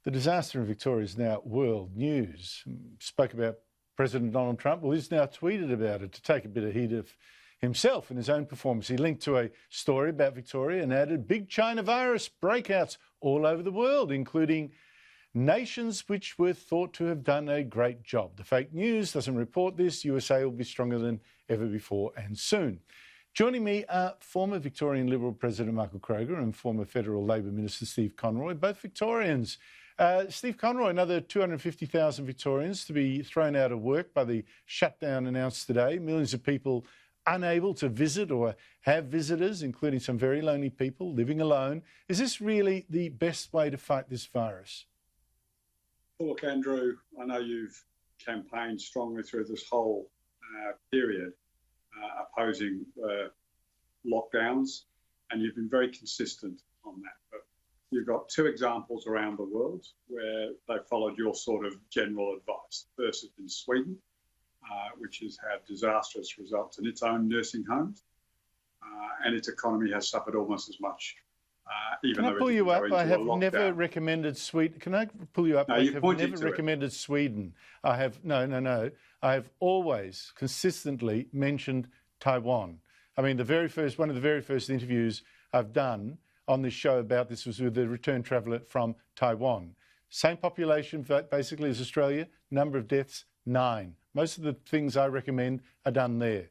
The disaster in Victoria is now world news. Spoke about President Donald Trump. Well, he's now tweeted about it to take a bit of heat of himself in his own performance. He linked to a story about Victoria and added big China virus breakouts all over the world, including nations which were thought to have done a great job. The fake news doesn't report this. USA will be stronger than ever before and soon. Joining me are former Victorian Liberal President Michael Kroger and former Federal Labor Minister Steve Conroy, both Victorians. Steve Conroy, another 250,000 Victorians to be thrown out of work by the shutdown announced today. Millions of people unable to visit or have visitors, including some very lonely people living alone. Is this really the best way to fight this virus? Look, Andrew, I know you've campaigned strongly through this whole period opposing lockdowns, and you've been very consistent on that. But you've got two examples around the world where they followed your sort of general advice. The first has been Sweden, which has had disastrous results in its own nursing homes, and its economy has suffered almost as much. Can I pull you up? I have never recommended Sweden. Can I pull you up? No, I have never recommended Sweden. I have no. I have always consistently mentioned Taiwan. I mean, one of the very first interviews I've done on this show about this was with a return traveller from Taiwan. Same population basically as Australia, number of deaths, 9. Most of the things I recommend are done there.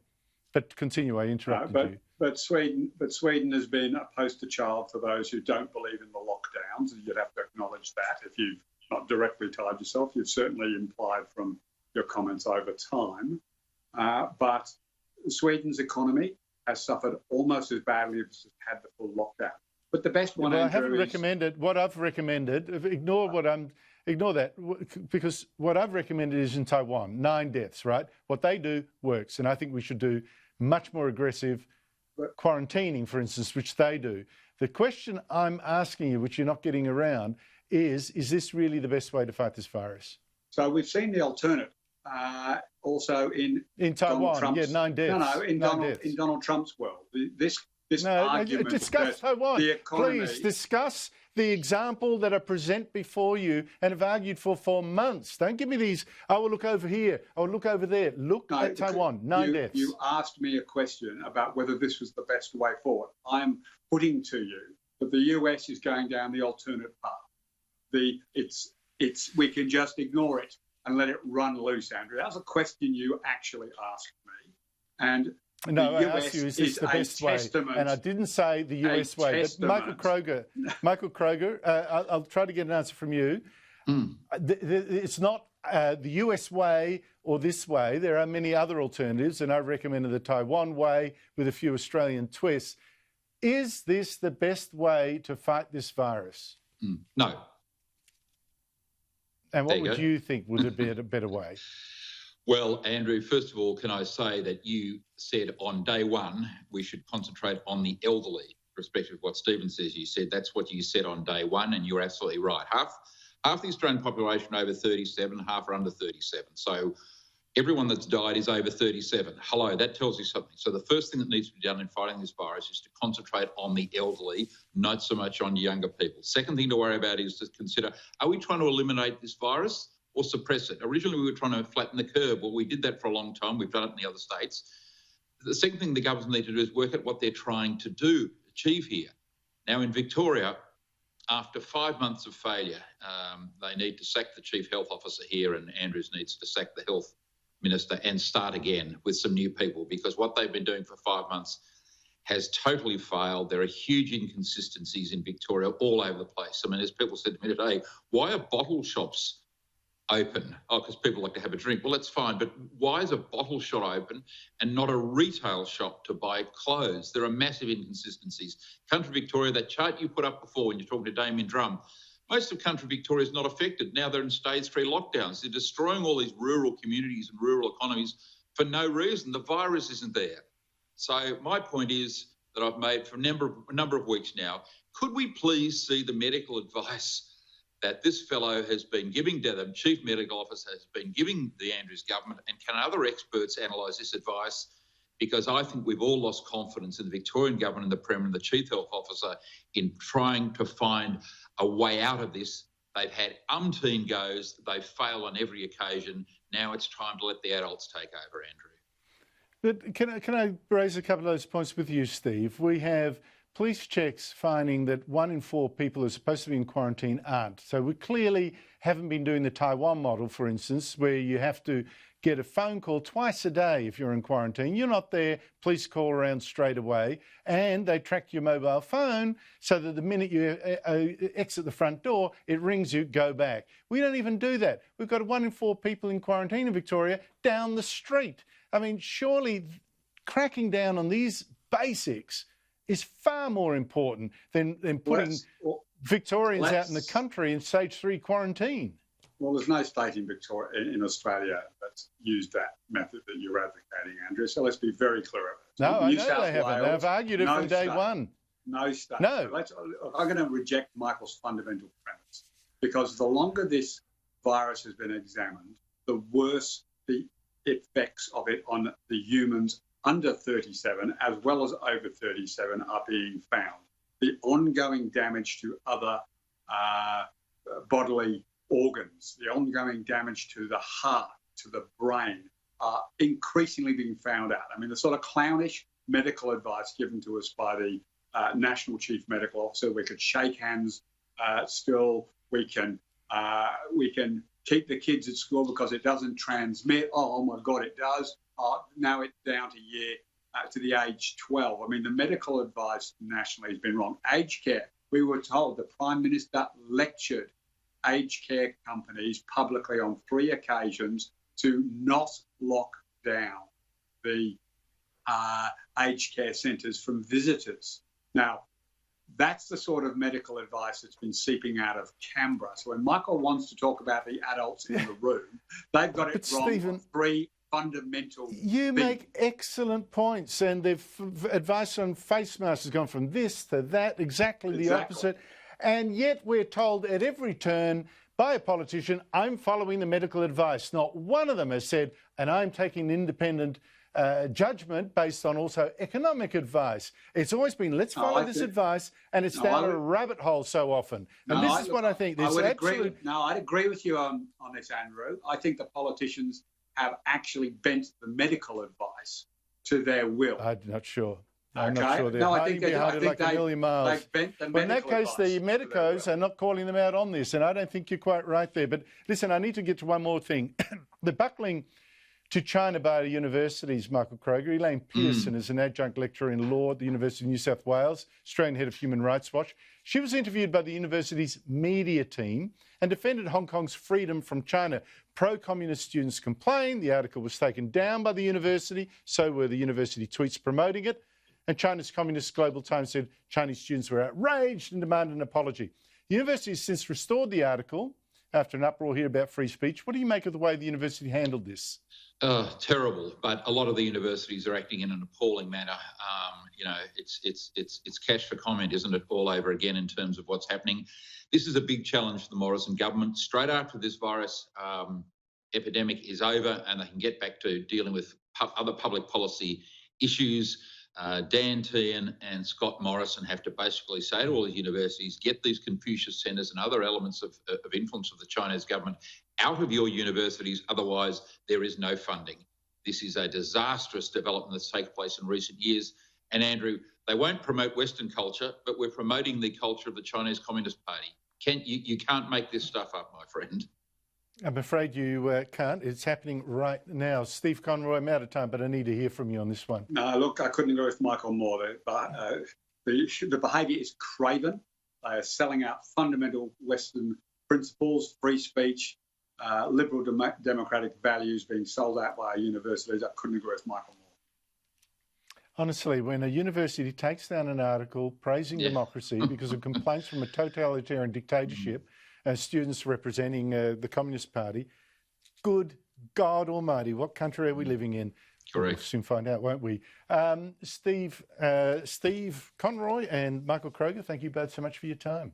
But continue, I interrupted you. But Sweden has been a poster child for those who don't believe in the lockdowns, and you'd have to acknowledge that. If you've not directly tied yourself, you've certainly implied from your comments over time. But Sweden's economy has suffered almost as badly as it's had the full lockdown. But the best one, I haven't recommended what I've recommended. Ignore that, because what I've recommended is in Taiwan, 9 deaths, right? What they do works, and I think we should do much more aggressive quarantining, for instance, which they do. The question I'm asking you, which you're not getting around, is this really the best way to fight this virus? So we've seen the alternate also in Taiwan, 9 deaths. In Donald Trump's world. This argument discuss Taiwan. The economy... Please discuss the example that I present before you and have argued for months. Don't give me these, I will look over here, I will look over there. Look at Taiwan, 9 deaths. You asked me a question about whether this was the best way forward. I'm putting to you that the US is going down the alternate path. We can just ignore it and let it run loose, Andrew. That was a question you actually asked me. And no, I asked you, is this the best way? And I didn't say the US way. But Michael Kroger, I'll try to get an answer from you. It's not the US way or this way. There are many other alternatives, and I recommended the Taiwan way with a few Australian twists. Is this the best way to fight this virus? No. And what would you think would be a better way? Well, Andrew, first of all, can I say that you said on day one we should concentrate on the elderly, irrespective of what Stephen says. You said that's what you said on day one, and you're absolutely right. Half the Australian population are over 37, half are under 37. So everyone that's died is over 37. Hello, that tells you something. So the first thing that needs to be done in fighting this virus is to concentrate on the elderly, not so much on younger people. Second thing to worry about is to consider, are we trying to eliminate this virus or suppress it? Originally, we were trying to flatten the curve. Well, we did that for a long time. We've done it in the other states. The second thing the government need to do is work at what they're trying to achieve here. Now, in Victoria, after 5 months of failure, they need to sack the chief health officer here, and Andrews needs to sack the health minister and start again with some new people, because what they've been doing for 5 months has totally failed. There are huge inconsistencies in Victoria all over the place. I mean, as people said to me today, why are bottle shops open? Oh, because people like to have a drink. Well, that's fine, but why is a bottle shop open and not a retail shop to buy clothes? There are massive inconsistencies. Country Victoria, that chart you put up before when you're talking to Damien Drum, most of country Victoria is not affected. Now they're in stage 3 lockdowns. They're destroying all these rural communities and rural economies for no reason. The virus isn't there. So my point is that I've made for a number of weeks now, could we please see the medical advice that this fellow has been giving, the Chief Medical Officer has been giving the Andrews government, and can other experts analyse this advice? Because I think we've all lost confidence in the Victorian government and the Premier and the Chief Health Officer in trying to find a way out of this They've had umpteen goes. They've failed on every occasion. Now it's time to let the adults take over, Andrew. But can I raise a couple of those points with you, Steve? We have police checks finding that 1 in 4 people who are supposed to be in quarantine aren't. So we clearly haven't been doing the Taiwan model, for instance, where you have to get a phone call twice a day if you're in quarantine. You're not there, police call around straight away, and they track your mobile phone so that the minute you exit the front door, it rings you, go back. We don't even do that. We've got 1 in 4 people in quarantine in Victoria down the street. I mean, surely cracking down on these basics is far more important than putting Victorians out in the country in stage 3 quarantine. Well, there's no state in Victoria, in Australia, that's used that method that you're advocating, Andrew. So let's be very clear about it. No, I know they haven't. I've argued it from day one. No state. No. I'm going to reject Michael's fundamental premise, because the longer this virus has been examined, the worse the effects of it on the humans under 37 as well as over 37 are being found. The ongoing damage to other bodily organs, the ongoing damage to the heart, to the brain, are increasingly being found out. I mean, the sort of clownish medical advice given to us by the National Chief Medical Officer, we could shake hands still, we can keep the kids at school because it doesn't transmit. Oh my God, it does. Now it's down to the age 12. I mean, the medical advice nationally has been wrong. Aged care, we were told, the Prime Minister lectured aged care companies publicly on 3 occasions to not lock down the aged care centres from visitors. Now, that's the sort of medical advice that's been seeping out of Canberra. So when Michael wants to talk about the adults in the room, they've got it wrong on 3 fundamental things. Make excellent points, and the advice on face masks has gone from this to that, exactly the opposite. And yet we're told at every turn by a politician, I'm following the medical advice. Not one of them has said, and I'm taking independent judgment based on also economic advice. It's always been, let's follow this advice, and it's down a rabbit hole so often. And this is what I think. I'd agree with you on this, Andrew. I think the politicians have actually bent the medical advice to their will. I'm not sure. I'm not sure they're hiding behind it like a million miles. But in that case, the medicos are not calling them out on this, and I don't think you're quite right there. But listen, I need to get to one more thing. The buckling to China by universities, Michael Kroger. Elaine Pearson is an adjunct lecturer in law at the University of New South Wales, Australian head of Human Rights Watch. She was interviewed by the university's media team and defended Hong Kong's freedom from China. Pro-communist students complained. The article was taken down by the university. So were the university tweets promoting it. And China's Communist Global Times said Chinese students were outraged and demanded an apology. The university has since restored the article after an uproar here about free speech. What do you make of the way the university handled this? Terrible, but a lot of the universities are acting in an appalling manner. It's cash for comment, isn't it, all over again in terms of what's happening. This is a big challenge for the Morrison government. Straight after this virus epidemic is over and they can get back to dealing with other public policy issues, Dan Tehan and Scott Morrison have to basically say to all the universities, get these Confucius centres and other elements of influence of the Chinese government out of your universities, otherwise there is no funding. This is a disastrous development that's taken place in recent years. And Andrew, they won't promote Western culture, but we're promoting the culture of the Chinese Communist Party. You can't make this stuff up, my friend. I'm afraid you can't. It's happening right now. Steve Conroy, I'm out of time, but I need to hear from you on this one. No, look, I couldn't agree with Michael more. The behaviour is craven. They are selling out fundamental Western principles, free speech, liberal democratic values being sold out by our universities. I couldn't agree with Michael more. Honestly, when a university takes down an article praising democracy because of complaints from a totalitarian dictatorship, students representing the Communist Party, good God Almighty, what country are we living in? Correct. We'll soon find out, won't we? Steve Conroy and Michael Kroger, thank you both so much for your time.